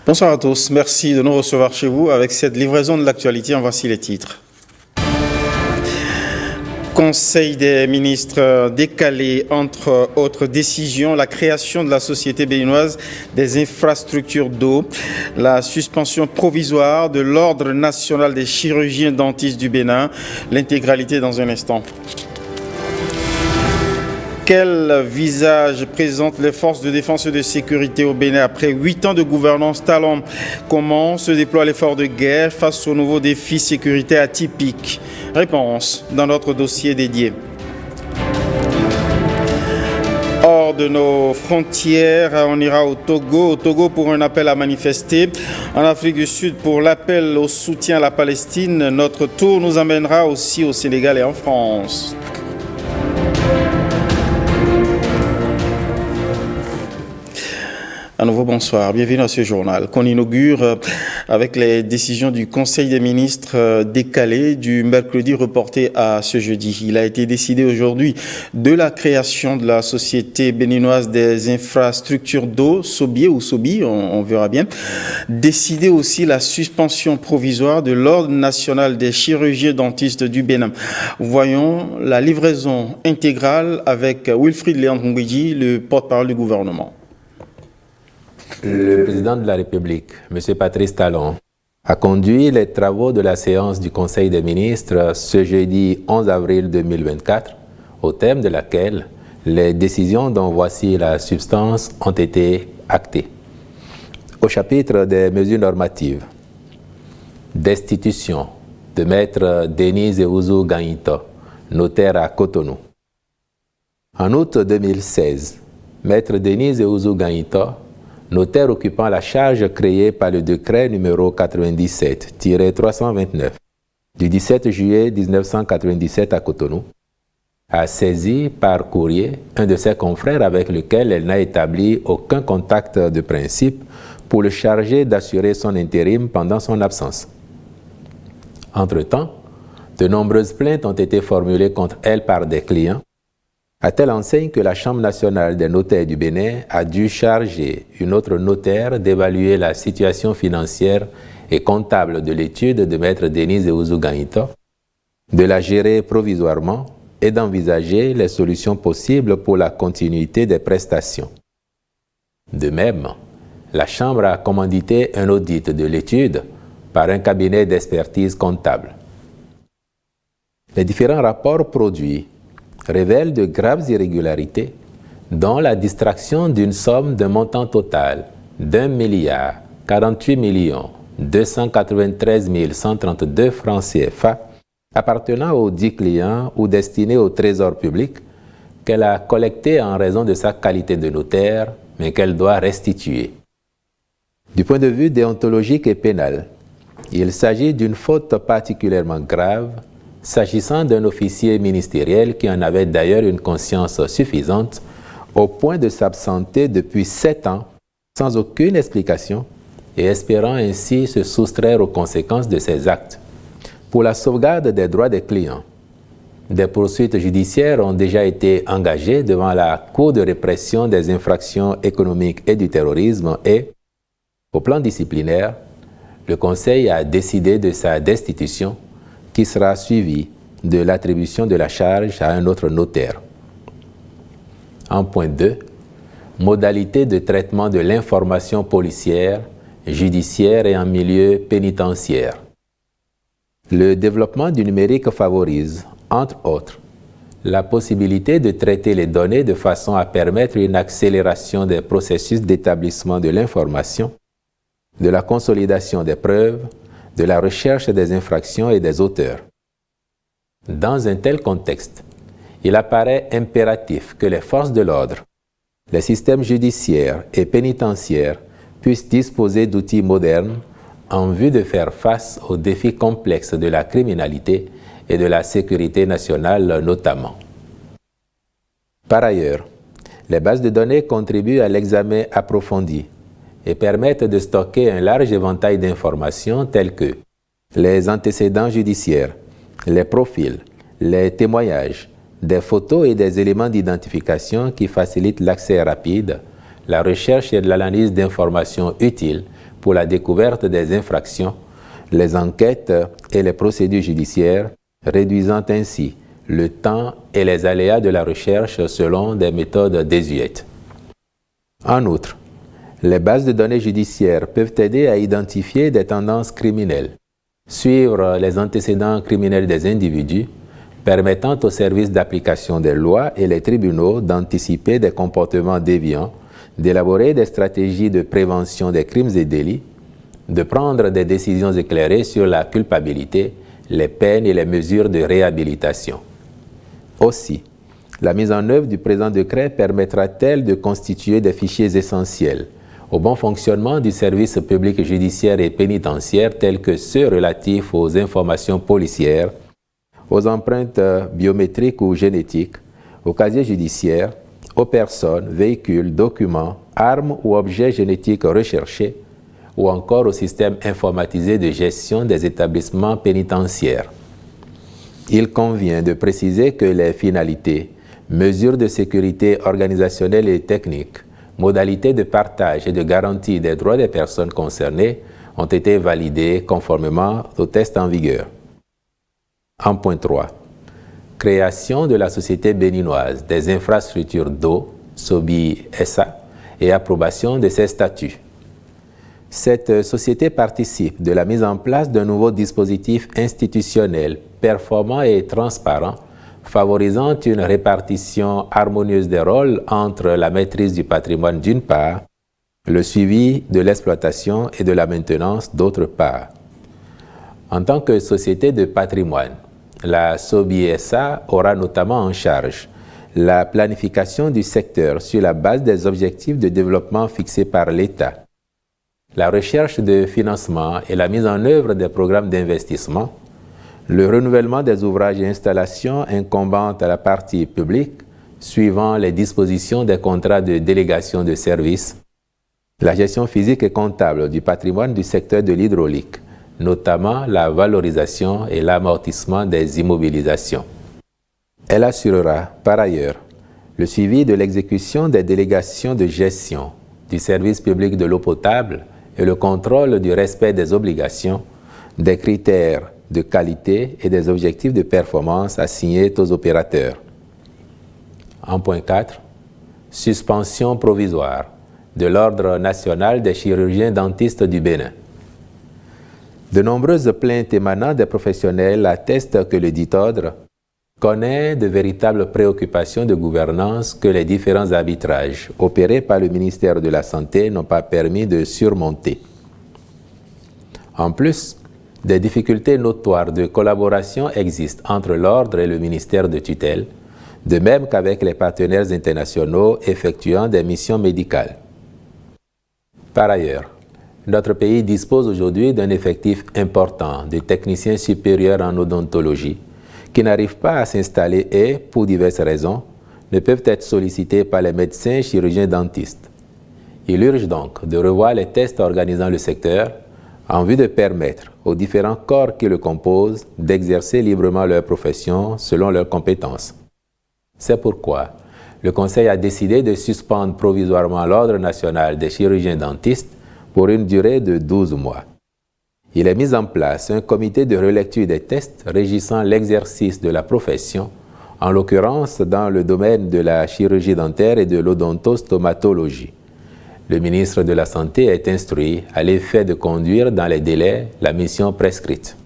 Bonsoir à tous, merci de nous recevoir chez vous avec cette livraison de l'actualité. En voici les titres. Conseil des ministres décalé, entre autres décisions, la création de la Société béninoise des infrastructures d'eau, la suspension provisoire de l'Ordre national des chirurgiens dentistes du Bénin, l'intégralité dans un instant. Quel visage présentent les forces de défense et de sécurité au Bénin après 8 ans de gouvernance talon? Comment se déploie l'effort de guerre face aux nouveaux défis sécuritaires atypiques? Réponse dans notre dossier dédié. Hors de nos frontières, on ira au Togo pour un appel à manifester. En Afrique du Sud pour l'appel au soutien à la Palestine. Notre tour nous amènera aussi au Sénégal et en France. À nouveau, bonsoir. Bienvenue à ce journal qu'on inaugure avec les décisions du Conseil des ministres décalées du mercredi reporté à ce jeudi. Il a été décidé aujourd'hui de la création de la Société béninoise des infrastructures d'eau, SOBIE ou SOBI, on verra bien. Décidé aussi la suspension provisoire de l'Ordre national des chirurgiens dentistes du Bénin. Voyons la livraison intégrale avec Wilfried Léandre Ngouidji, le porte-parole du gouvernement. Le président de la République, M. Patrice Talon, a conduit les travaux de la séance du Conseil des ministres ce jeudi 11 avril 2024, au terme de laquelle les décisions dont voici la substance ont été actées. Au chapitre des mesures normatives, destitution de Maître Denise Ouzou Gaïnto, notaire à Cotonou. En août 2016, Maître Denise Ouzou Gaïnto, notaire occupant la charge créée par le décret numéro 97-329 du 17 juillet 1997 à Cotonou, a saisi par courrier un de ses confrères avec lequel elle n'a établi aucun contact de principe pour le charger d'assurer son intérim pendant son absence. Entre-temps, de nombreuses plaintes ont été formulées contre elle par des clients, à telle enseigne que la Chambre nationale des notaires du Bénin a dû charger une autre notaire d'évaluer la situation financière et comptable de l'étude de Maître Denise Ouzou Gaïnto, de la gérer provisoirement et d'envisager les solutions possibles pour la continuité des prestations. De même, la Chambre a commandité un audit de l'étude par un cabinet d'expertise comptable. Les différents rapports produits révèle de graves irrégularités, dont la distraction d'une somme d'un montant total d'1,048,293,132 francs CFA appartenant aux 10 clients ou destinés au trésor public qu'elle a collecté en raison de sa qualité de notaire, mais qu'elle doit restituer. Du point de vue déontologique et pénal, il s'agit d'une faute particulièrement grave s'agissant d'un officier ministériel qui en avait d'ailleurs une conscience suffisante au point de s'absenter depuis 7 ans sans aucune explication et espérant ainsi se soustraire aux conséquences de ses actes. Pour la sauvegarde des droits des clients, des poursuites judiciaires ont déjà été engagées devant la Cour de répression des infractions économiques et du terrorisme et, au plan disciplinaire, le Conseil a décidé de sa destitution qui sera suivi de l'attribution de la charge à un autre notaire. En point 2, modalité de traitement de l'information policière, judiciaire et en milieu pénitentiaire. Le développement du numérique favorise, entre autres, la possibilité de traiter les données de façon à permettre une accélération des processus d'établissement de l'information, de la consolidation des preuves, de la recherche des infractions et des auteurs. Dans un tel contexte, il apparaît impératif que les forces de l'ordre, les systèmes judiciaires et pénitentiaires puissent disposer d'outils modernes en vue de faire face aux défis complexes de la criminalité et de la sécurité nationale notamment. Par ailleurs, les bases de données contribuent à l'examen approfondi et permettent de stocker un large éventail d'informations telles que les antécédents judiciaires, les profils, les témoignages, des photos et des éléments d'identification qui facilitent l'accès rapide, la recherche et l'analyse d'informations utiles pour la découverte des infractions, les enquêtes et les procédures judiciaires, réduisant ainsi le temps et les aléas de la recherche selon des méthodes désuètes. En outre, les bases de données judiciaires peuvent aider à identifier des tendances criminelles, suivre les antécédents criminels des individus, permettant aux services d'application des lois et les tribunaux d'anticiper des comportements déviants, d'élaborer des stratégies de prévention des crimes et délits, de prendre des décisions éclairées sur la culpabilité, les peines et les mesures de réhabilitation. Aussi, la mise en œuvre du présent décret permettra-t-elle de constituer des fichiers essentiels au bon fonctionnement du service public judiciaire et pénitentiaire tels que ceux relatifs aux informations policières, aux empreintes biométriques ou génétiques, aux casiers judiciaires, aux personnes, véhicules, documents, armes ou objets génétiques recherchés, ou encore au système informatisé de gestion des établissements pénitentiaires. Il convient de préciser que les finalités, mesures de sécurité organisationnelles et techniques, modalités de partage et de garantie des droits des personnes concernées ont été validées conformément aux tests en vigueur. En point 3. Création de la Société béninoise des infrastructures d'eau, SOBI SA, et approbation de ses statuts. Cette société participe de la mise en place d'un nouveau dispositif institutionnel performant et transparent, favorisant une répartition harmonieuse des rôles entre la maîtrise du patrimoine d'une part, le suivi de l'exploitation et de la maintenance d'autre part. En tant que société de patrimoine, la SOBI-SA aura notamment en charge la planification du secteur sur la base des objectifs de développement fixés par l'État, la recherche de financement et la mise en œuvre des programmes d'investissement, le renouvellement des ouvrages et installations incombant à la partie publique, suivant les dispositions des contrats de délégation de services, la gestion physique et comptable du patrimoine du secteur de l'hydraulique, notamment la valorisation et l'amortissement des immobilisations. Elle assurera, par ailleurs, le suivi de l'exécution des délégations de gestion du service public de l'eau potable et le contrôle du respect des obligations, des critères de qualité et des objectifs de performance assignés aux opérateurs. En point 4, suspension provisoire de l'Ordre national des chirurgiens dentistes du Bénin. De nombreuses plaintes émanant des professionnels attestent que le dit ordre connaît de véritables préoccupations de gouvernance que les différents arbitrages opérés par le ministère de la Santé n'ont pas permis de surmonter. En plus, des difficultés notoires de collaboration existent entre l'ordre et le ministère de tutelle, de même qu'avec les partenaires internationaux effectuant des missions médicales. Par ailleurs, notre pays dispose aujourd'hui d'un effectif important de techniciens supérieurs en odontologie qui n'arrivent pas à s'installer et, pour diverses raisons, ne peuvent être sollicités par les médecins chirurgiens dentistes. Il urge donc de revoir les tests organisant le secteur en vue de permettre aux différents corps qui le composent d'exercer librement leur profession selon leurs compétences. C'est pourquoi le Conseil a décidé de suspendre provisoirement l'Ordre national des chirurgiens dentistes pour une durée de 12 mois. Il est mis en place un comité de relecture des tests régissant l'exercice de la profession, en l'occurrence dans le domaine de la chirurgie dentaire et de l'odontostomatologie. Le ministre de la Santé est instruit à l'effet de conduire dans les délais la mission prescrite.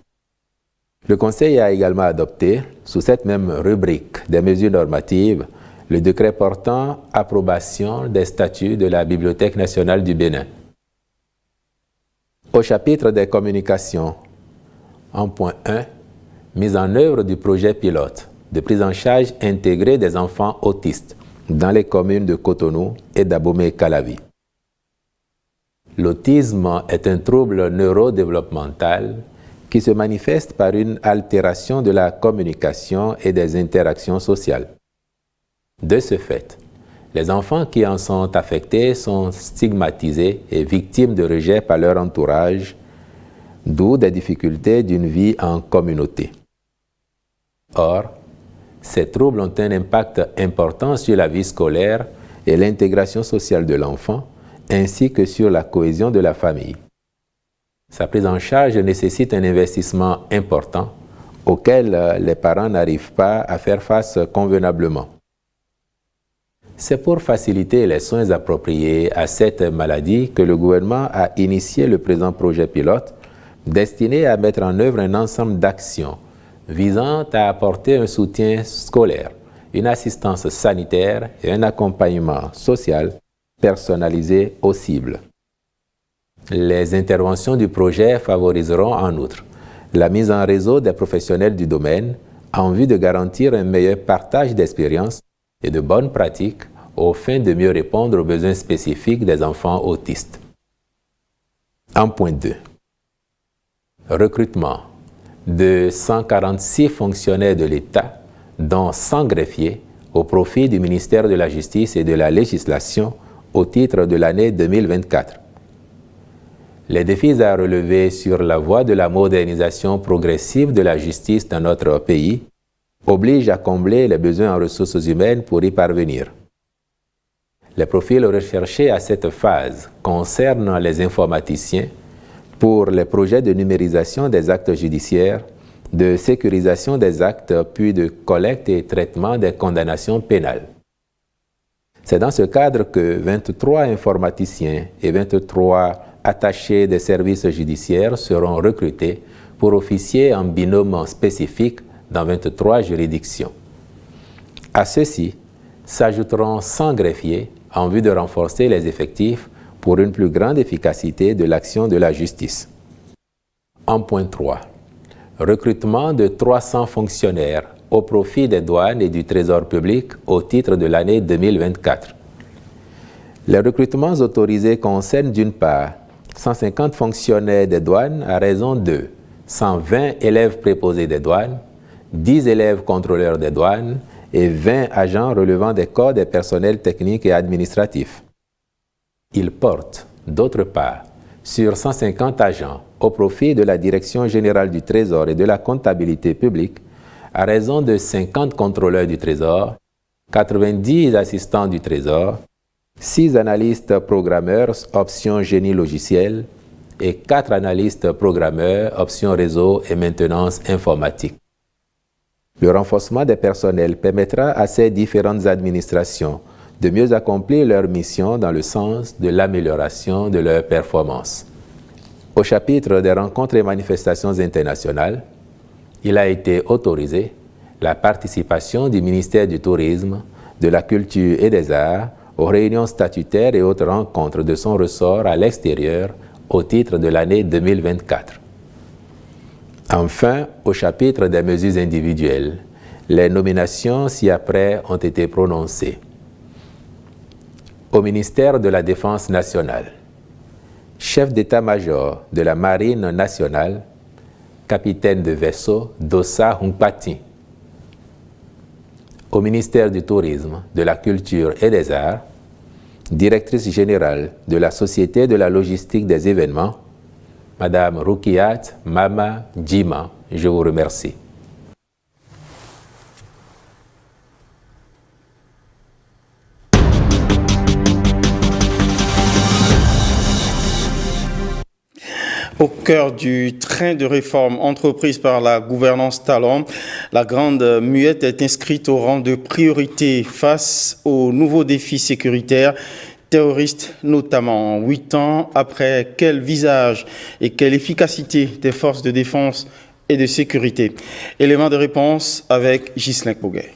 Le Conseil a également adopté, sous cette même rubrique des mesures normatives, le décret portant approbation des statuts de la Bibliothèque nationale du Bénin. Au chapitre des communications, en point 1, mise en œuvre du projet pilote de prise en charge intégrée des enfants autistes dans les communes de Cotonou et d'Abomey-Calavi. L'autisme est un trouble neurodéveloppemental qui se manifeste par une altération de la communication et des interactions sociales. De ce fait, les enfants qui en sont affectés sont stigmatisés et victimes de rejet par leur entourage, d'où des difficultés d'une vie en communauté. Or, ces troubles ont un impact important sur la vie scolaire et l'intégration sociale de l'enfant, ainsi que sur la cohésion de la famille. Sa prise en charge nécessite un investissement important auquel les parents n'arrivent pas à faire face convenablement. C'est pour faciliter les soins appropriés à cette maladie que le gouvernement a initié le présent projet pilote destiné à mettre en œuvre un ensemble d'actions visant à apporter un soutien scolaire, une assistance sanitaire et un accompagnement social personnalisé aux cibles. Les interventions du projet favoriseront en outre la mise en réseau des professionnels du domaine en vue de garantir un meilleur partage d'expériences et de bonnes pratiques aux fins de mieux répondre aux besoins spécifiques des enfants autistes. En point 2. Recrutement de 146 fonctionnaires de l'État, dont 100 greffiers, au profit du ministère de la Justice et de la Législation au titre de l'année 2024. Les défis à relever sur la voie de la modernisation progressive de la justice dans notre pays obligent à combler les besoins en ressources humaines pour y parvenir. Les profils recherchés à cette phase concernent les informaticiens pour les projets de numérisation des actes judiciaires, de sécurisation des actes, puis de collecte et traitement des condamnations pénales. C'est dans ce cadre que 23 informaticiens et 23 attachés des services judiciaires seront recrutés pour officier en binôme spécifique dans 23 juridictions. À ceux-ci s'ajouteront 100 greffiers en vue de renforcer les effectifs pour une plus grande efficacité de l'action de la justice. En point 3. Recrutement de 300 fonctionnaires au profit des douanes et du Trésor public au titre de l'année 2024. Les recrutements autorisés concernent d'une part 150 fonctionnaires des douanes à raison de 120 élèves préposés des douanes, 10 élèves contrôleurs des douanes et 20 agents relevant des corps des personnels techniques et administratifs. Il porte, d'autre part, sur 150 agents au profit de la Direction générale du Trésor et de la comptabilité publique à raison de 50 contrôleurs du Trésor, 90 assistants du Trésor, 6 analystes programmeurs option génie logiciel et 4 analystes programmeurs option réseau et maintenance informatique. Le renforcement des personnels permettra à ces différentes administrations de mieux accomplir leur mission dans le sens de l'amélioration de leur performance. Au chapitre des rencontres et manifestations internationales, il a été autorisé la participation du ministère du Tourisme, de la Culture et des Arts aux réunions statutaires et autres rencontres de son ressort à l'extérieur au titre de l'année 2024. Enfin, au chapitre des mesures individuelles, les nominations ci-après ont été prononcées. Au ministère de la Défense nationale, chef d'état-major de la Marine nationale, capitaine de vaisseau Dossa Hunkpati. Au ministère du Tourisme, de la Culture et des Arts, directrice générale de la Société de la logistique des événements, Madame Rukiat Mama Djima, je vous remercie. Au cœur du train de réforme entreprise par la gouvernance Talon, la Grande Muette est inscrite au rang de priorité face aux nouveaux défis sécuritaires, terroristes notamment. 8 ans après, quel visage et quelle efficacité des forces de défense et de sécurité? Élément de réponse avec Ghislain Poguet.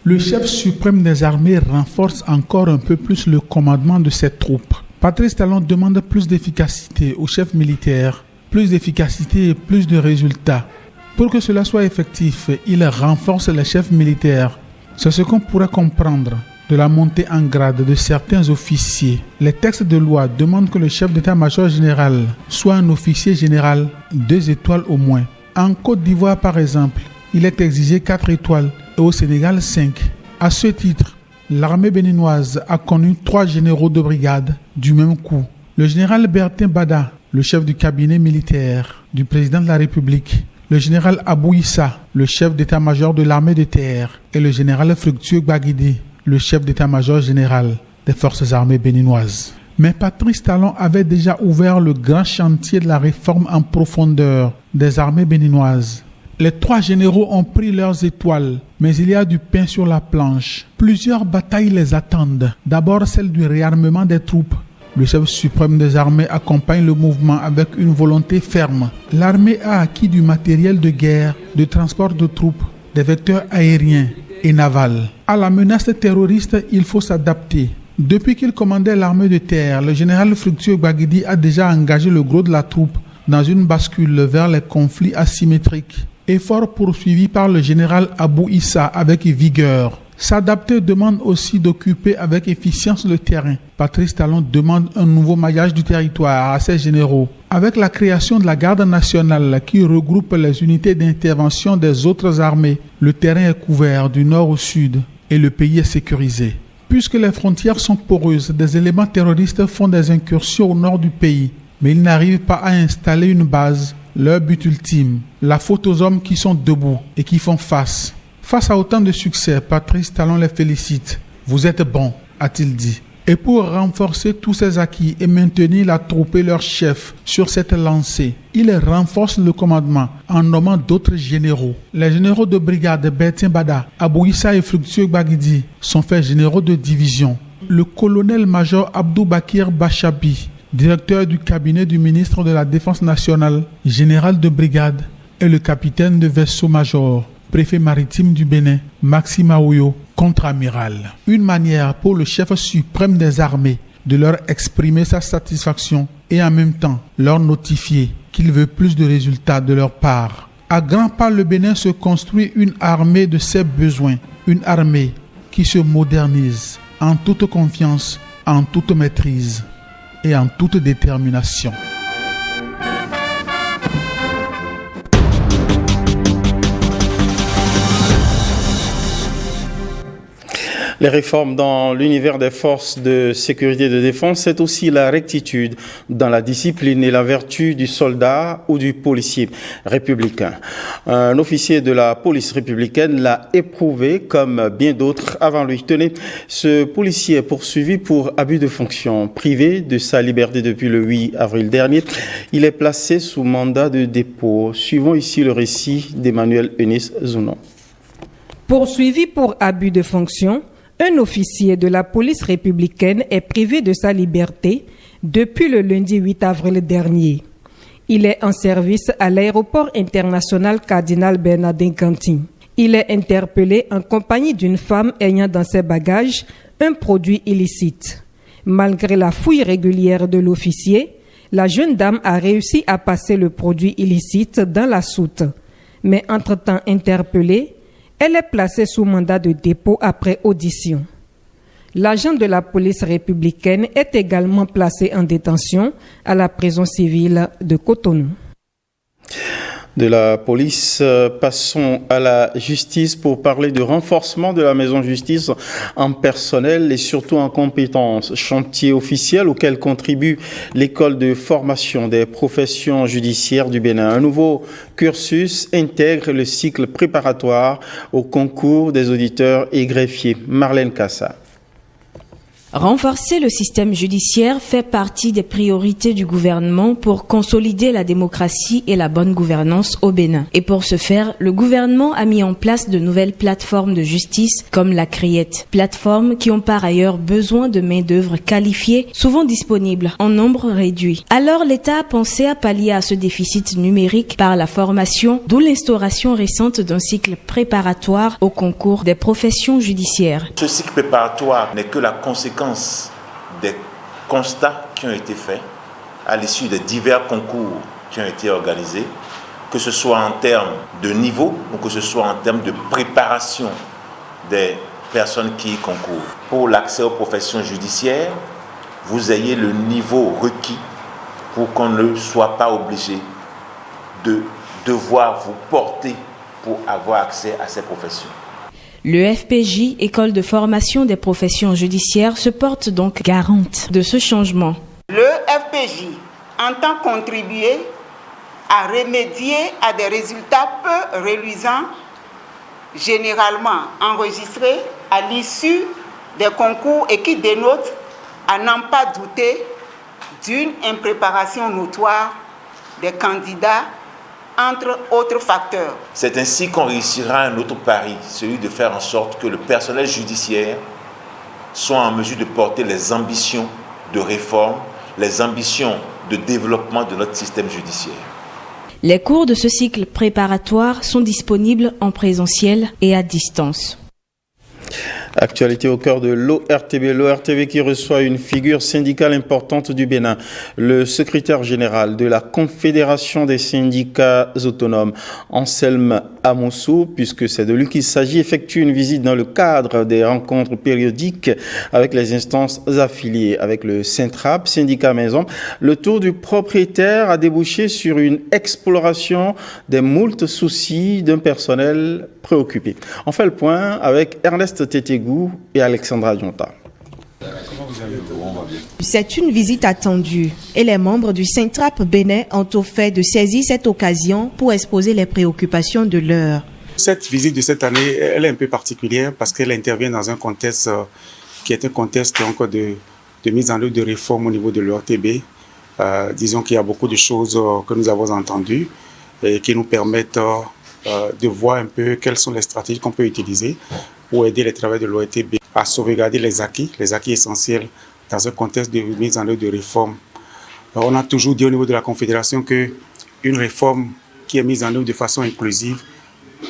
Le chef suprême des armées renforce encore un peu plus le commandement de ses troupes. Patrice Talon demande plus d'efficacité aux chefs militaires, plus d'efficacité et plus de résultats. Pour que cela soit effectif, il renforce les chefs militaires. C'est ce qu'on pourrait comprendre de la montée en grade de certains officiers. Les textes de loi demandent que le chef d'état-major général soit un officier général 2 étoiles au moins. En Côte d'Ivoire, par exemple, il est exigé 4 étoiles et au Sénégal 5. À ce titre, l'armée béninoise a connu 3 généraux de brigade du même coup. Le général Bertin Bada, le chef du cabinet militaire du président de la République, le général Abou Issa, le chef d'état-major de l'armée de terre, et le général Fructueux Baguidi, le chef d'état-major général des forces armées béninoises. Mais Patrice Talon avait déjà ouvert le grand chantier de la réforme en profondeur des armées béninoises. Les 3 généraux ont pris leurs étoiles, mais il y a du pain sur la planche. Plusieurs batailles les attendent. D'abord celle du réarmement des troupes. Le chef suprême des armées accompagne le mouvement avec une volonté ferme. L'armée a acquis du matériel de guerre, de transport de troupes, des vecteurs aériens et navals. À la menace terroriste, il faut s'adapter. Depuis qu'il commandait l'armée de terre, le général Fructueux Gbagidi a déjà engagé le gros de la troupe dans une bascule vers les conflits asymétriques. Effort poursuivi par le général Abou Issa avec vigueur. S'adapter demande aussi d'occuper avec efficience le terrain. Patrice Talon demande un nouveau maillage du territoire à ses généraux. Avec la création de la garde nationale qui regroupe les unités d'intervention des autres armées, le terrain est couvert du nord au sud et le pays est sécurisé. Puisque les frontières sont poreuses, des éléments terroristes font des incursions au nord du pays, mais ils n'arrivent pas à installer une base. Leur but ultime, la faute aux hommes qui sont debout et qui font face. Face à autant de succès, Patrice Talon les félicite. Vous êtes bons, a-t-il dit. Et pour renforcer tous ces acquis et maintenir la troupe et leur chef sur cette lancée, il renforce le commandement en nommant d'autres généraux. Les généraux de brigade Bertin Bada, Abou Issa et Fructueux Gbagidi sont faits généraux de division. Le colonel-major Abdou Bakir Bachabi, directeur du cabinet du ministre de la Défense nationale, général de brigade, et le capitaine de vaisseau-major, préfet maritime du Bénin, Maxime Aouyo, contre-amiral. Une manière pour le chef suprême des armées de leur exprimer sa satisfaction et en même temps leur notifier qu'il veut plus de résultats de leur part. À grands pas, le Bénin se construit une armée de ses besoins, une armée qui se modernise en toute confiance, en toute maîtrise et en toute détermination. Les réformes dans l'univers des forces de sécurité et de défense, c'est aussi la rectitude dans la discipline et la vertu du soldat ou du policier républicain. Un officier de la police républicaine l'a éprouvé comme bien d'autres avant lui. Tenez, ce policier est poursuivi pour abus de fonction. Privé de sa liberté depuis le 8 avril dernier, il est placé sous mandat de dépôt. Suivons ici le récit d'Emmanuel Eunice Zounon. Poursuivi pour abus de fonction, un officier de la police républicaine est privé de sa liberté depuis le lundi 8 avril dernier. Il est en service à l'aéroport international Cardinal Bernardin Cantin. Il est interpellé en compagnie d'une femme ayant dans ses bagages un produit illicite. Malgré la fouille régulière de l'officier, la jeune dame a réussi à passer le produit illicite dans la soute. Mais entre-temps interpellée, elle est placée sous mandat de dépôt après audition. L'agent de la police républicaine est également placé en détention à la prison civile de Cotonou. De la police, passons à la justice pour parler de renforcement de la maison justice en personnel et surtout en compétences. Chantier officiel auquel contribue l'école de formation des professions judiciaires du Bénin. Un nouveau cursus intègre le cycle préparatoire au concours des auditeurs et greffiers. Marlène Kassa. Renforcer le système judiciaire fait partie des priorités du gouvernement pour consolider la démocratie et la bonne gouvernance au Bénin. Et pour ce faire, le gouvernement a mis en place de nouvelles plateformes de justice comme la CRIET, plateformes qui ont par ailleurs besoin de main-d'œuvre qualifiée, souvent disponible en nombre réduit. Alors l'État a pensé à pallier à ce déficit numérique par la formation, d'où l'instauration récente d'un cycle préparatoire au concours des professions judiciaires. Ce cycle préparatoire n'est que la conséquence des constats qui ont été faits à l'issue des divers concours qui ont été organisés, que ce soit en termes de niveau ou que ce soit en termes de préparation des personnes qui y concourent. Pour l'accès aux professions judiciaires, vous ayez le niveau requis pour qu'on ne soit pas obligé de devoir vous porter pour avoir accès à ces professions. Le FPJ, École de formation des professions judiciaires, se porte donc garante de ce changement. Le FPJ entend contribuer à remédier à des résultats peu reluisants, généralement enregistrés à l'issue des concours et qui dénotent à n'en pas douter d'une impréparation notoire des candidats, entre autres facteurs. C'est ainsi qu'on réussira un autre pari, celui de faire en sorte que le personnel judiciaire soit en mesure de porter les ambitions de réforme, les ambitions de développement de notre système judiciaire. Les cours de ce cycle préparatoire sont disponibles en présentiel et à distance. Actualité au cœur de l'ORTB. L'ORTB qui reçoit une figure syndicale importante du Bénin. Le secrétaire général de la Confédération des syndicats autonomes, Anselme Amoussou, puisque c'est de lui qu'il s'agit, effectue une visite dans le cadre des rencontres périodiques avec les instances affiliées. Avec le Syntrap, syndicat maison, le tour du propriétaire a débouché sur une exploration des moultes soucis d'un personnel préoccupé. On fait le point avec Ernest Tétégou et Alexandra Dionta. C'est une visite attendue et les membres du Syntrap Bénin ont au fait de saisir cette occasion pour exposer les préoccupations de l'heure. Cette visite de cette année, elle est un peu particulière parce qu'elle intervient dans un contexte qui est un contexte donc de mise en œuvre de réformes au niveau de l'ORTB. Disons qu'il y a beaucoup de choses que nous avons entendues et qui nous permettent de voir un peu quelles sont les stratégies qu'on peut utiliser pour aider les travailleurs de l'ORTB à sauvegarder les acquis essentiels dans un contexte de mise en œuvre de réformes. On a toujours dit au niveau de la Confédération qu'une réforme qui est mise en œuvre de façon inclusive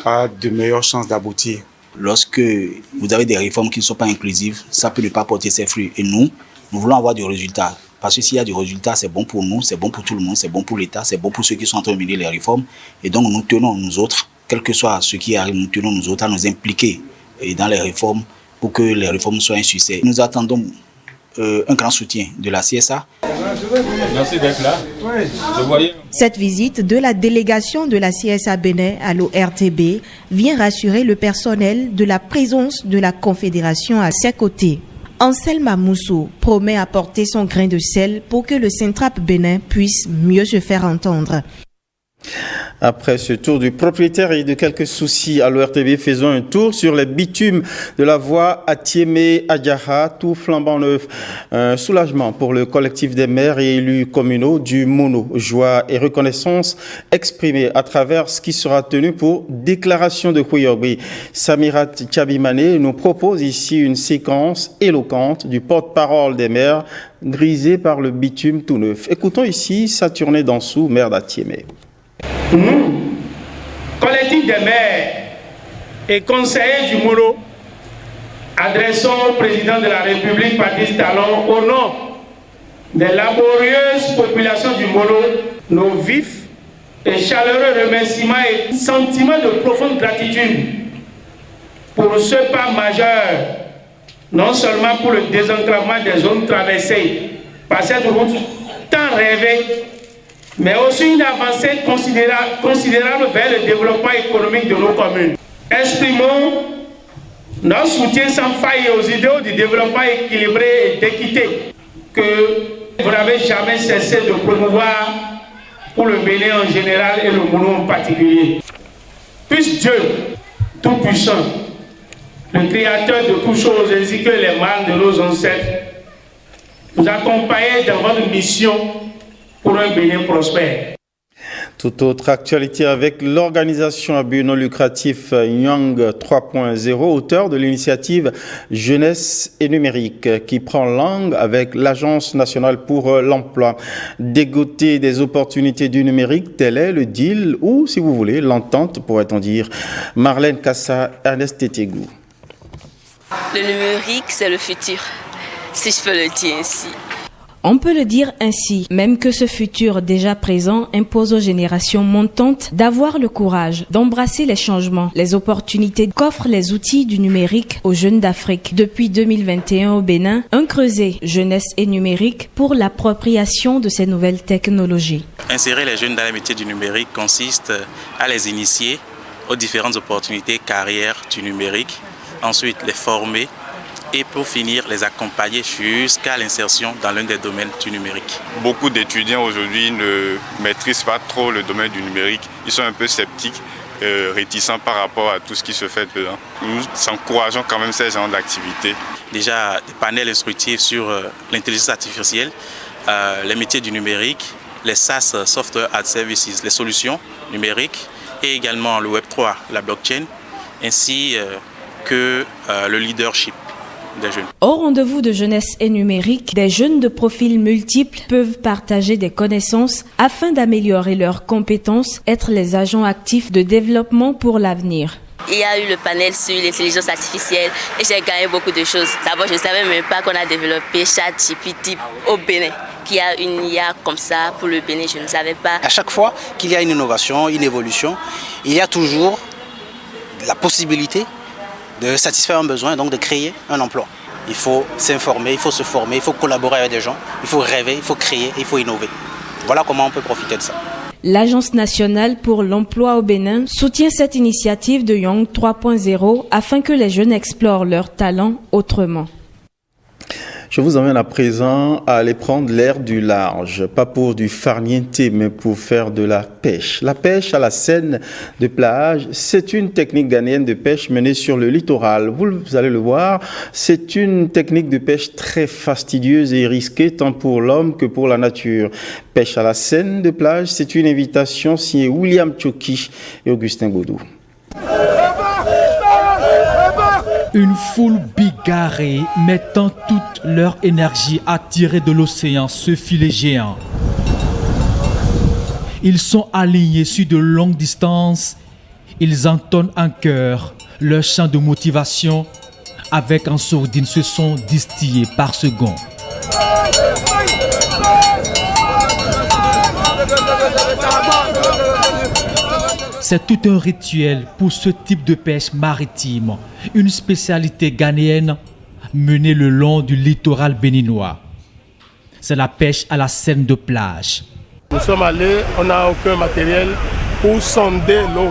a de meilleures chances d'aboutir. Lorsque vous avez des réformes qui ne sont pas inclusives, ça peut ne pas porter ses fruits. Et nous voulons avoir du résultat. Parce que s'il y a du résultat, c'est bon pour nous, c'est bon pour tout le monde, c'est bon pour l'État, c'est bon pour ceux qui sont en train de mener les réformes. Et donc nous tenons, nous autres, quel que soit ce qui arrive, nous tenons, nous autres, à nous impliquer dans les réformes pour que les réformes soient un succès. Nous attendons un grand soutien de la CSA. Merci d'être là. Cette visite de la délégation de la CSA Bénin à l'ORTB vient rassurer le personnel de la présence de la Confédération à ses côtés. Anselme Amoussou promet apporter son grain de sel pour que le Syntrap Bénin puisse mieux se faire entendre. Après ce tour du propriétaire et de quelques soucis à l'ORTB, faisons un tour sur les bitumes de la voie Atiémé-Adjaha, tout flambant neuf. Un soulagement pour le collectif des maires et élus communaux du Mono. Joie et reconnaissance exprimée à travers ce qui sera tenu pour déclaration de Kouyobi. Samirat Tchabimane nous propose ici une séquence éloquente du porte-parole des maires grisé par le bitume tout neuf. Écoutons ici Saturné Dansou, maire d'Atiémé. Nous, collectif des maires et conseillers du Mono, adressons au président de la République, Patrice Talon, au nom des laborieuses populations du Mono, nos vifs et chaleureux remerciements et sentiments de profonde gratitude pour ce pas majeur, non seulement pour le désenclavement des zones traversées par cette route tant rêvée, mais aussi une avancée considérable vers le développement économique de nos communes. Exprimons notre soutien sans faille aux idéaux du développement équilibré et d'équité que vous n'avez jamais cessé de promouvoir pour le Bénin en général et le Mono en particulier. Puisse Dieu Tout-Puissant, le Créateur de toutes choses ainsi que les mâles de nos ancêtres, vous accompagner dans votre mission pour un Bénin prospère. Toute autre actualité avec l'organisation à but non lucratif Young 3.0, auteur de l'initiative Jeunesse et Numérique, qui prend langue avec l'Agence nationale pour l'emploi. Dégoter des opportunités du numérique, tel est le deal, ou si vous voulez, l'entente, pourrait-on dire. Marlène Kassa, Ernest Tétégou. Le numérique, c'est le futur, si je peux le dire ainsi. On peut le dire ainsi, même que ce futur déjà présent impose aux générations montantes d'avoir le courage d'embrasser les changements, les opportunités qu'offrent les outils du numérique aux jeunes d'Afrique. Depuis 2021 au Bénin, un creuset jeunesse et numérique pour l'appropriation de ces nouvelles technologies. Insérer les jeunes dans les métiers du numérique consiste à les initier aux différentes opportunités carrières du numérique, ensuite les former, et pour finir, les accompagner jusqu'à l'insertion dans l'un des domaines du numérique. Beaucoup d'étudiants aujourd'hui ne maîtrisent pas trop le domaine du numérique. Ils sont un peu sceptiques réticents par rapport à tout ce qui se fait dedans. Nous encourageons quand même ces genres d'activités. Déjà des panels instructifs sur l'intelligence artificielle, les métiers du numérique, les SaaS, Software as Services, les solutions numériques et également le Web3, la blockchain, ainsi que le leadership des jeunes. Au rendez-vous de jeunesse et numérique, des jeunes de profils multiples peuvent partager des connaissances afin d'améliorer leurs compétences, être les agents actifs de développement pour l'avenir. Il y a eu le panel sur l'intelligence artificielle et j'ai gagné beaucoup de choses. D'abord, je ne savais même pas qu'on a développé ChatGPT au Bénin, qu'il y a une IA comme ça pour le Bénin, je ne savais pas. À chaque fois qu'il y a une innovation, une évolution, il y a toujours la possibilité de satisfaire un besoin, donc de créer un emploi. Il faut s'informer, il faut se former, il faut collaborer avec des gens, il faut rêver, il faut créer, il faut innover. Voilà comment on peut profiter de ça. L'Agence nationale pour l'emploi au Bénin soutient cette initiative de Young 3.0 afin que les jeunes explorent leurs talents autrement. Je vous emmène à présent à aller prendre l'air du large, pas pour du farniente, mais pour faire de la pêche. La pêche à la seine de plage, c'est une technique ghanéenne de pêche menée sur le littoral. Vous allez le voir, c'est une technique de pêche très fastidieuse et risquée tant pour l'homme que pour la nature. Pêche à la seine de plage, c'est une invitation signée William Tchoki et Augustin Godou. Une foule bigarrée mettant toute leur énergie à tirer de l'océan ce filet géant. Ils sont alignés sur de longues distances. Ils entonnent en chœur leur chant de motivation avec en sourdine ce son distillé par second. C'est tout un rituel pour ce type de pêche maritime, une spécialité ghanéenne menée le long du littoral béninois. C'est la pêche à la seine de plage. Nous sommes allés, on n'a aucun matériel pour sonder l'eau,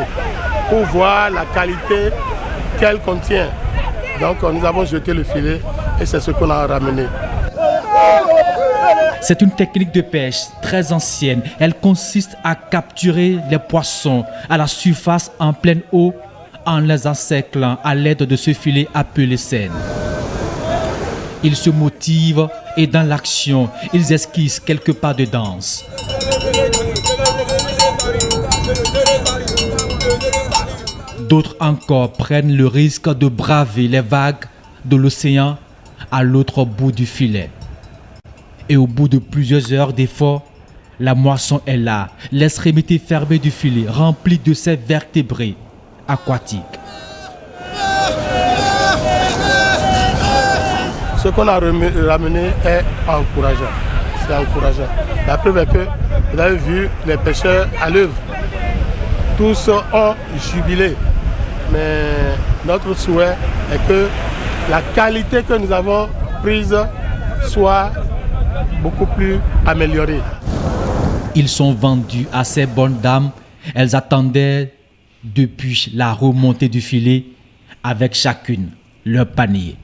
pour voir la qualité qu'elle contient. Donc nous avons jeté le filet et c'est ce qu'on a ramené. C'est une technique de pêche très ancienne. Elle consiste à capturer les poissons à la surface en pleine eau en les encerclant à l'aide de ce filet appelé seine. Ils se motivent et dans l'action, ils esquissent quelques pas de danse. D'autres encore prennent le risque de braver les vagues de l'océan à l'autre bout du filet. Et au bout de plusieurs heures d'effort, la moisson est là, l'extrémité fermée du filet remplie de ses vertébrés aquatiques. Ce qu'on a ramené est encourageant. C'est encourageant. La preuve est que vous avez vu les pêcheurs à l'œuvre. Tous ont jubilé. Mais notre souhait est que la qualité que nous avons prise soit beaucoup plus améliorée. Ils sont vendus à ces bonnes dames. Elles attendaient depuis la remontée du filet avec chacune leur panier.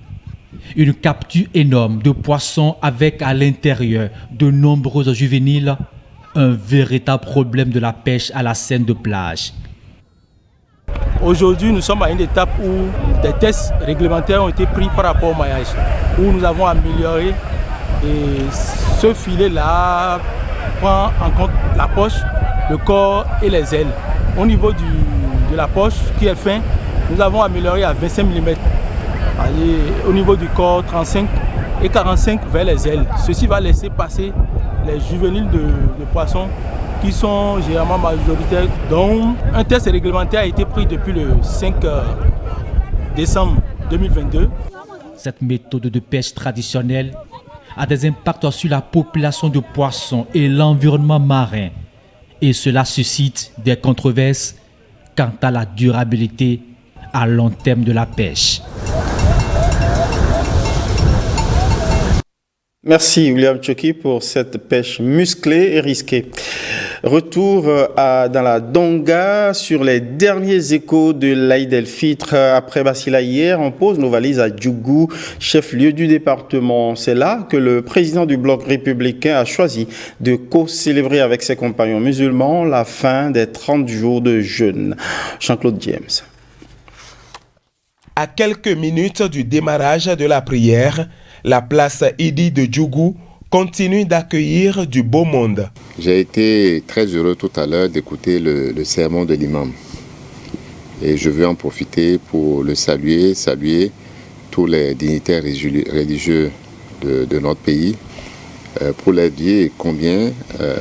Une capture énorme de poissons avec à l'intérieur de nombreuses juvéniles, un véritable problème de la pêche à la seine de plage. Aujourd'hui, nous sommes à une étape où des tests réglementaires ont été pris par rapport au maillage, où nous avons amélioré. Et ce filet-là prend en compte la poche, le corps et les ailes. Au niveau de la poche qui est fin, nous avons amélioré à 25 mm. Au niveau du corps, 35 et 45 vers les ailes. Ceci va laisser passer les juvéniles de poissons qui sont généralement majoritaires. Donc, un test réglementaire a été pris depuis le 5 décembre 2022. Cette méthode de pêche traditionnelle a des impacts sur la population de poissons et l'environnement marin. Et cela suscite des controverses quant à la durabilité à long terme de la pêche. Merci William Tchoki pour cette pêche musclée et risquée. Retour dans la Donga sur les derniers échos de l'Aïd el-Fitr. Après Bassila hier, on pose nos valises à Djougou, chef-lieu du département. C'est là que le président du bloc républicain a choisi de co-célébrer avec ses compagnons musulmans la fin des 30 jours de jeûne. Jean-Claude James. À quelques minutes du démarrage de la prière, la place Idi de Djougou continue d'accueillir du beau monde. J'ai été très heureux tout à l'heure d'écouter le sermon de l'imam. Et je veux en profiter pour le saluer tous les dignitaires religieux de notre pays, pour leur dire combien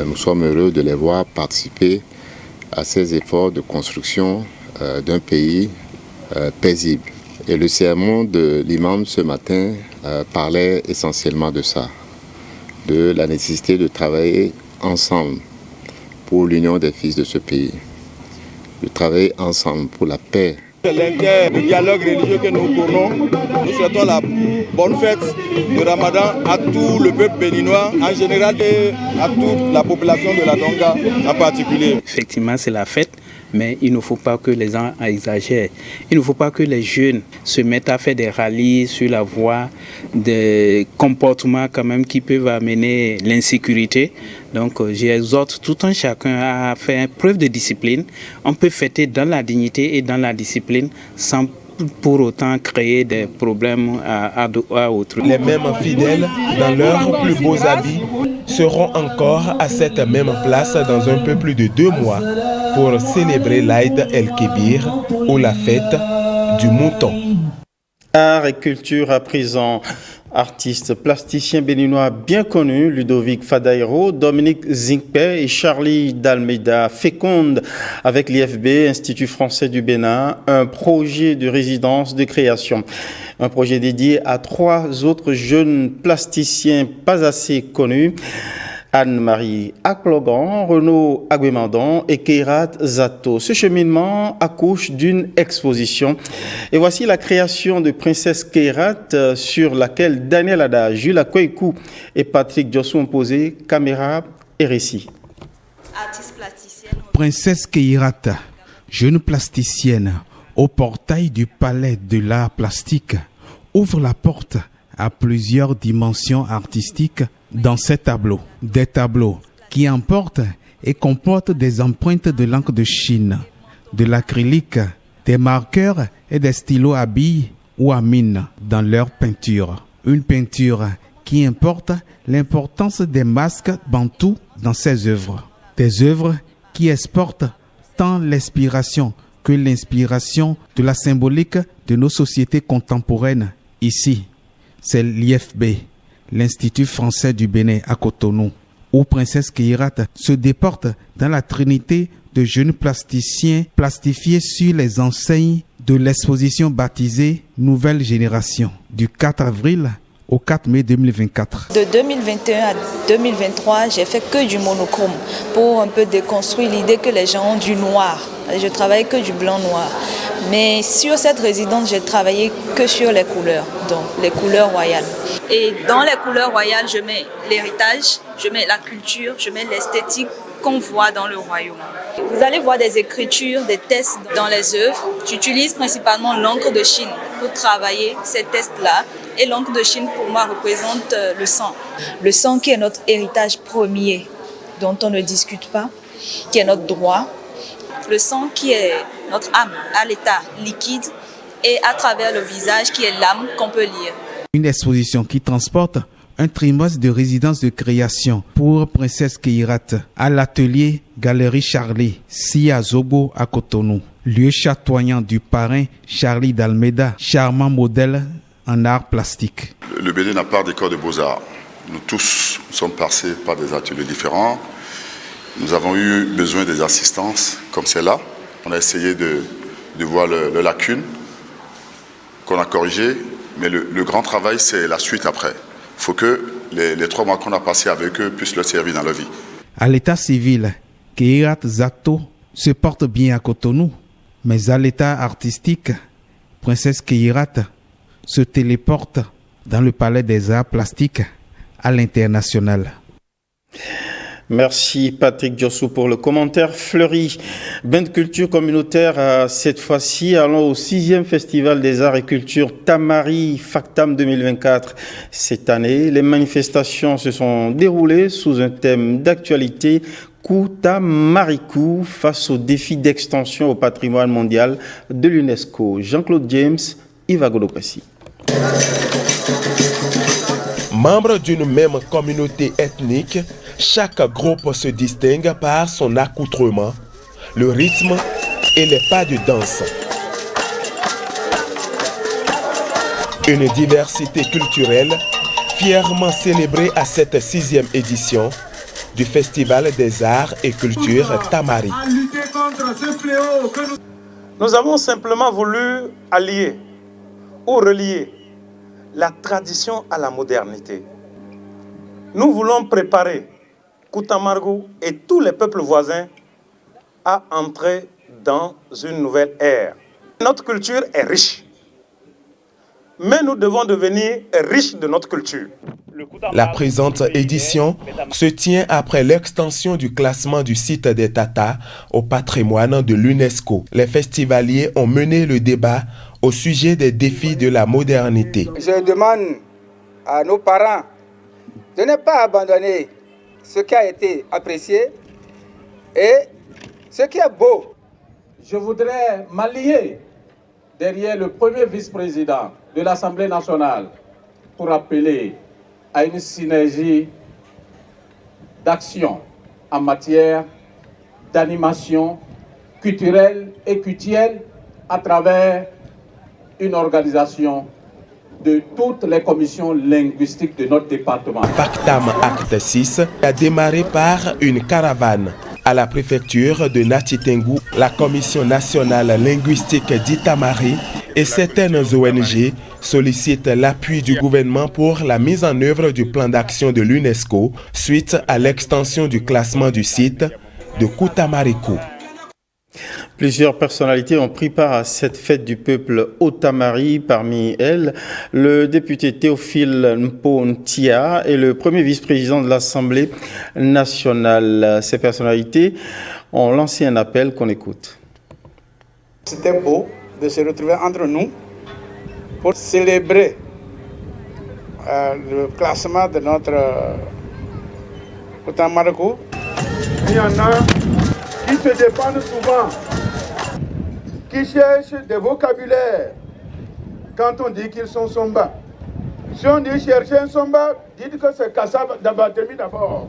nous sommes heureux de les voir participer à ces efforts de construction d'un pays paisible. Et le sermon de l'imam ce matin parlait essentiellement de ça, de la nécessité de travailler ensemble pour l'union des fils de ce pays, de travailler ensemble pour la paix. Le dialogue religieux que nous prenons, nous souhaitons la bonne fête de Ramadan à tout le peuple béninois en général et à toute la population de la Donga en particulier. Effectivement, c'est la fête. Mais il ne faut pas que les gens exagèrent. Il ne faut pas que les jeunes se mettent à faire des rallyes sur la voie des comportements quand même qui peuvent amener l'insécurité. Donc j'exhorte tout un chacun à faire preuve de discipline. On peut fêter dans la dignité et dans la discipline sans pour autant créer des problèmes à autrui. Les mêmes fidèles, dans leurs plus beaux habits, seront encore à cette même place dans un peu plus de 2 mois pour célébrer l'Aïd el-Kébir ou la fête du mouton. Art et culture à présent. Artistes plasticiens béninois bien connus, Ludovic Fadairo, Dominique Zinkpe et Charlie d'Almeida fécondent avec l'IFB, Institut français du Bénin, un projet de résidence de création. Un projet dédié à 3 autres jeunes plasticiens pas assez connus. Anne-Marie Aklogan, Renaud Agwemandon et Keirat Zato. Ce cheminement accouche d'une exposition. Et voici la création de Princesse Keirat sur laquelle Daniel Ada, Jules Akoikou et Patrick Diossou ont posé caméra et récit. Princesse Keirat, jeune plasticienne, au portail du palais de l'art plastique, ouvre la porte à plusieurs dimensions artistiques dans ces tableaux. Des tableaux qui emportent et comportent des empreintes de l'encre de Chine, de l'acrylique, des marqueurs et des stylos à billes ou à mine dans leur peinture. Une peinture qui importe l'importance des masques bantous dans ces œuvres. Des œuvres qui exportent tant l'inspiration que l'inspiration de la symbolique de nos sociétés contemporaines. Ici, c'est l'IFB, l'Institut français du Bénin à Cotonou, où Princesse Keirat se déporte dans la trinité de jeunes plasticiens plastifiés sur les enseignes de l'exposition baptisée Nouvelle Génération, du 4 avril au 4 mai 2024. De 2021 à 2023, j'ai fait que du monochrome pour un peu déconstruire l'idée que les gens ont du noir. Je travaille que du blanc-noir. Mais sur cette résidence, j'ai travaillé que sur les couleurs, donc les couleurs royales. Et dans les couleurs royales, je mets l'héritage, je mets la culture, je mets l'esthétique qu'on voit dans le royaume. Vous allez voir des écritures, des tests dans les œuvres. J'utilise principalement l'encre de Chine pour travailler ces tests-là. Et l'encre de Chine, pour moi, représente le sang. Le sang qui est notre héritage premier, dont on ne discute pas, qui est notre droit. Le sang qui est notre âme à l'état liquide et à travers le visage qui est l'âme qu'on peut lire. Une exposition qui transporte un trimestre de résidence de création pour Princesse Keirat à l'atelier Galerie Charlie, Sia Zobo à Cotonou. Lieu chatoyant du parrain Charlie d'Almeida, charmant modèle en art plastique. Le Bénin n'a pas d'école de beaux-arts. Nous tous sommes passés par des ateliers différents. Nous avons eu besoin des assistances comme celle-là. On a essayé de voir les lacunes qu'on a corrigées, mais le grand travail, c'est la suite après. Il faut que les 3 mois qu'on a passés avec eux puissent leur servir dans leur vie. À l'état civil, Keirat Zato se porte bien à Cotonou, mais à l'état artistique, Princesse Keirat se téléporte dans le palais des arts plastiques à l'international. Merci Patrick Diossou pour le commentaire fleuri. Bain de culture communautaire cette fois-ci. Allons au 6e Festival des Arts et Culture Tamari Factam 2024. Cette année, les manifestations se sont déroulées sous un thème d'actualité, Kutamariku, face au défi d'extension au patrimoine mondial de l'UNESCO. Jean-Claude James, Yves Godopassi. Membre d'une même communauté ethnique, chaque groupe se distingue par son accoutrement, le rythme et les pas de danse. Une diversité culturelle fièrement célébrée à cette 6e édition du Festival des Arts et Cultures Tamari. Nous avons simplement voulu allier ou relier la tradition à la modernité. Nous voulons préparer Kutamariku et tous les peuples voisins à entrer dans une nouvelle ère. Notre culture est riche, mais nous devons devenir riches de notre culture. La présente édition se tient après l'extension du classement du site des Tatas au patrimoine de l'UNESCO. Les festivaliers ont mené le débat au sujet des défis de la modernité. Je demande à nos parents de ne pas abandonner ce qui a été apprécié et ce qui est beau. Je voudrais m'allier derrière le premier vice-président de l'Assemblée nationale pour appeler à une synergie d'action en matière d'animation culturelle et culturelle à travers une organisation de toutes les commissions linguistiques de notre département. Factam Acte 6 a démarré par une caravane. À la préfecture de Natitengu, la Commission nationale linguistique d'Itamari et certaines ONG sollicitent l'appui du gouvernement pour la mise en œuvre du plan d'action de l'UNESCO suite à l'extension du classement du site de Kutamariku. Plusieurs personnalités ont pris part à cette fête du peuple au Tamari. Parmi elles, le député Théophile Mpontia et le premier vice-président de l'Assemblée nationale. Ces personnalités ont lancé un appel qu'on écoute. C'était beau de se retrouver entre nous pour célébrer le classement de notre Kutamariku. Il y en a qui se défendent souvent, qui cherchent des vocabulaires quand on dit qu'ils sont Somba. Si on dit chercher un Somba, dites que c'est Kassab d'Abatemi d'abord.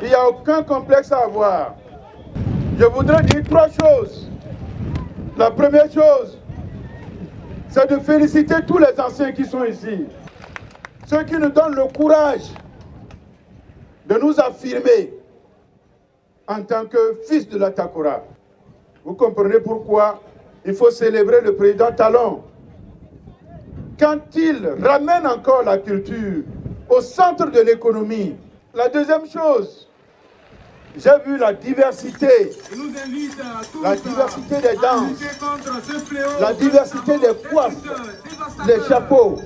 Il n'y a aucun complexe à avoir. Je voudrais dire 3 choses. La première chose, c'est de féliciter tous les anciens qui sont ici. Ceux qui nous donnent le courage de nous affirmer en tant que fils de la Takora. Vous comprenez pourquoi il faut célébrer le président Talon. Quand il ramène encore la culture au centre de l'économie. La deuxième chose, j'ai vu la diversité des danses, la diversité des coiffes, les chapeaux.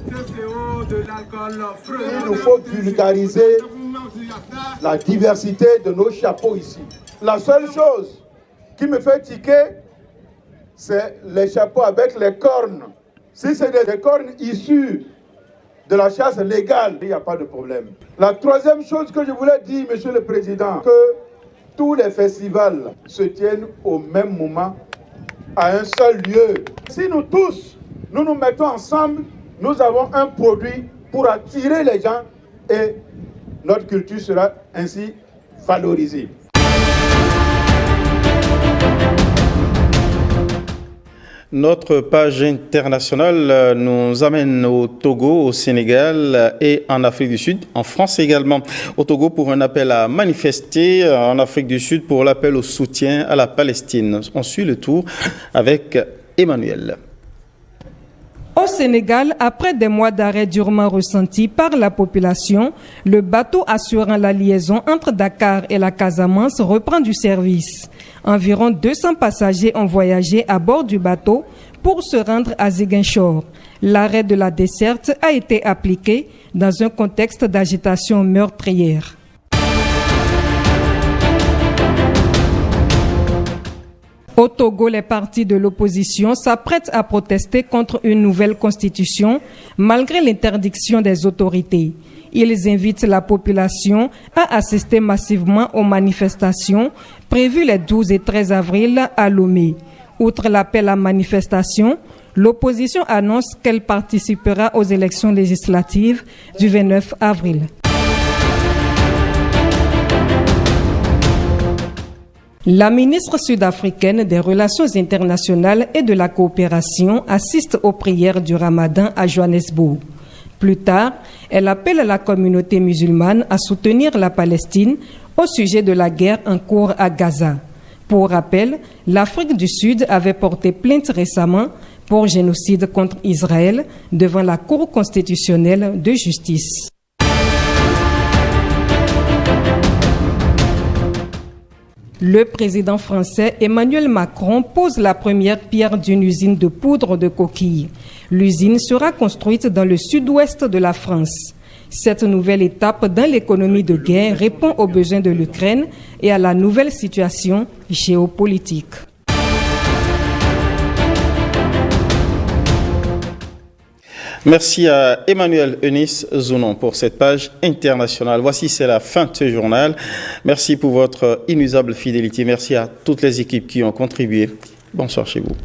Il nous faut vulgariser la diversité de nos chapeaux ici. La seule chose qui me fait tiquer, c'est les chapeaux avec les cornes. Si c'est des cornes issues de la chasse légale, il n'y a pas de problème. La troisième chose que je voulais dire, Monsieur le Président, que tous les festivals se tiennent au même moment, à un seul lieu. Si nous tous, nous nous mettons ensemble, nous avons un produit pour attirer les gens et notre culture sera ainsi valorisée. Notre page internationale nous amène au Togo, au Sénégal et en Afrique du Sud, en France également. Au Togo pour un appel à manifester, en Afrique du Sud pour l'appel au soutien à la Palestine. On suit le tour avec Emmanuel. Au Sénégal, après des mois d'arrêt durement ressentis par la population, le bateau assurant la liaison entre Dakar et la Casamance reprend du service. Environ 200 passagers ont voyagé à bord du bateau pour se rendre à Ziguinchor. L'arrêt de la desserte a été appliqué dans un contexte d'agitation meurtrière. Au Togo, les partis de l'opposition s'apprêtent à protester contre une nouvelle constitution malgré l'interdiction des autorités. Ils invitent la population à assister massivement aux manifestations prévues les 12 et 13 avril à Lomé. Outre l'appel à manifestation, l'opposition annonce qu'elle participera aux élections législatives du 29 avril. La ministre sud-africaine des Relations internationales et de la coopération assiste aux prières du Ramadan à Johannesburg. Plus tard, elle appelle la communauté musulmane à soutenir la Palestine au sujet de la guerre en cours à Gaza. Pour rappel, l'Afrique du Sud avait porté plainte récemment pour génocide contre Israël devant la Cour constitutionnelle de justice. Le président français Emmanuel Macron pose la première pierre d'une usine de poudre de coquilles. L'usine sera construite dans le sud-ouest de la France. Cette nouvelle étape dans l'économie de guerre répond aux besoins de l'Ukraine et à la nouvelle situation géopolitique. Merci à Emmanuel Eunice Zounon pour cette page internationale. Voici, c'est la fin de ce journal. Merci pour votre inusable fidélité. Merci à toutes les équipes qui ont contribué. Bonsoir chez vous.